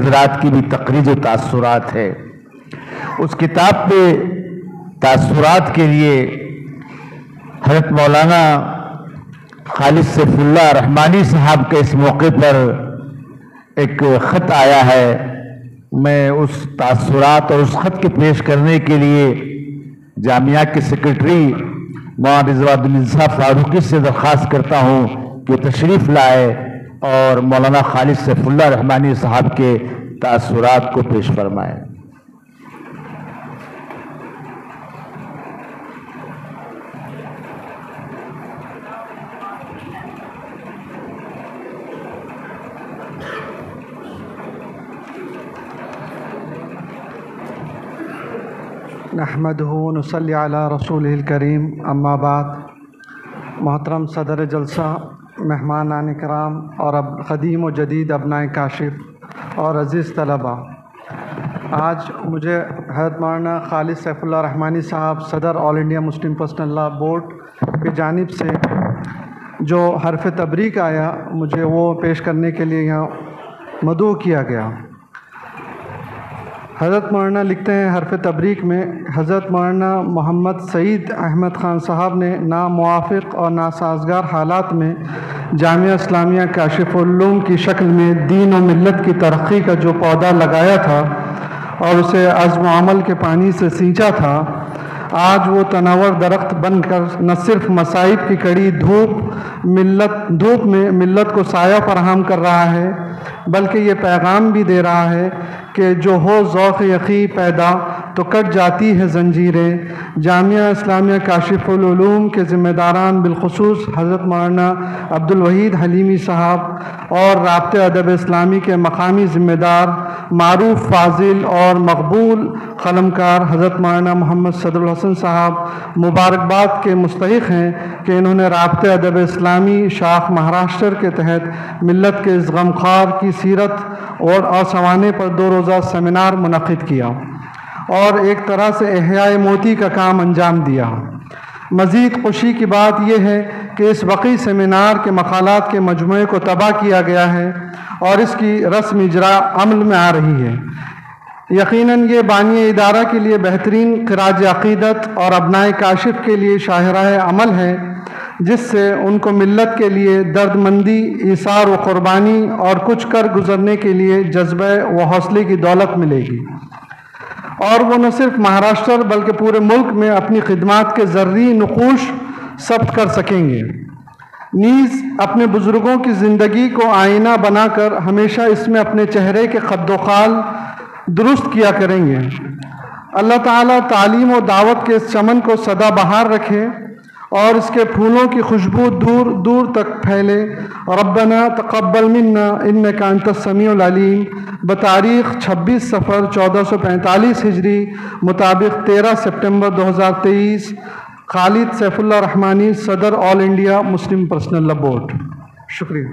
حضرات کی بھی تقریر و تاثرات ہے۔ اس کتاب پہ تاثرات کے لیے حضرت مولانا خالد سیف اللہ رحمانی صاحب کے اس موقع پر ایک خط آیا ہے۔ میں اس تاثرات اور اس خط کے پیش کرنے کے لیے جامعہ کے سیکرٹری مولانا رضوان الدین صاحب فاروقی سے درخواست کرتا ہوں کہ تشریف لائے اور مولانا خالد سیف اللہ رحمانی صاحب کے تاثرات کو پیش فرمائے۔ نحمدہ و نصلی علی رسولہ الکریم، اما بعد۔ محترم صدر جلسہ، مہمانان کرام اور قدیم و جدید ابنائے کاشف اور عزیز طلباء، آج مجھے حضرت مولانا خالد سیف اللہ رحمانی صاحب صدر All India Muslim Personal Law Board کی جانب سے جو حرف تبریک آیا، مجھے وہ پیش کرنے کے لیے یہاں مدعو کیا گیا۔ حضرت مولانا لکھتے ہیں حرف تبریک میں، حضرت مولانا محمد سعید احمد خان صاحب نے ناموافق اور ناسازگار حالات میں جامعہ اسلامیہ کاشف العلوم کی شکل میں دین و ملت کی ترقی کا جو پودا لگایا تھا اور اسے عزم و عمل کے پانی سے سینچا تھا، آج وہ تناور درخت بن کر نہ صرف مصائب کی کڑی دھوپ میں ملت کو سایہ فراہم کر رہا ہے، بلکہ یہ پیغام بھی دے رہا ہے کہ جو ہو ذوق یقین پیدا تو کٹ جاتی ہے زنجیریں۔ جامعہ اسلامیہ کاشف العلوم کے ذمہ داران بالخصوص حضرت مولانا عبدالوحید حلیمی صاحب اور رابطہ ادب اسلامی کے مقامی ذمہ دار، معروف فاضل اور مقبول قلمکار حضرت مولانا محمد صدر الحسن صاحب مبارکباد کے مستحق ہیں کہ انہوں نے رابطہ ادب اسلامی شاخ مہاراشٹر کے تحت ملت کے اس غمخوار کی سیرت اور سوانے پر 2 روزہ سیمینار منعقد کیا اور ایک طرح سے احیاء موتی کا کام انجام دیا۔ مزید خوشی کی بات یہ ہے کہ اس وقی سیمینار کے مقالات کے مجموعے کو طبع کیا گیا ہے اور اس کی رسم اجرا عمل میں آ رہی ہے۔ یقیناً یہ بانی ادارہ کے لیے بہترین خراج عقیدت اور ابنائے کاشف کے لیے شاہراہ عمل ہے، جس سے ان کو ملت کے لیے درد مندی، ایثار و قربانی اور کچھ کر گزرنے کے لیے جذبہ و حوصلے کی دولت ملے گی، اور وہ نہ صرف مہاراشٹر بلکہ پورے ملک میں اپنی خدمات کے زرعی نقوش ثبت کر سکیں گے، نیز اپنے بزرگوں کی زندگی کو آئینہ بنا کر ہمیشہ اس میں اپنے چہرے کے خد و خال درست کیا کریں گے۔ اللہ تعالیٰ تعلیم و دعوت کے اس چمن کو سدا بہار رکھے اور اس کے پھولوں کی خوشبو دور دور تک پھیلے۔ ربنا تقبل منا انک انت السمیع العلیم، بتاریخ 26 صفر 1445 ہجری مطابق 13 سپٹمبر 2023، خالد سیف اللہ رحمانی، صدر All India Muslim Personal Law Board. شکریہ۔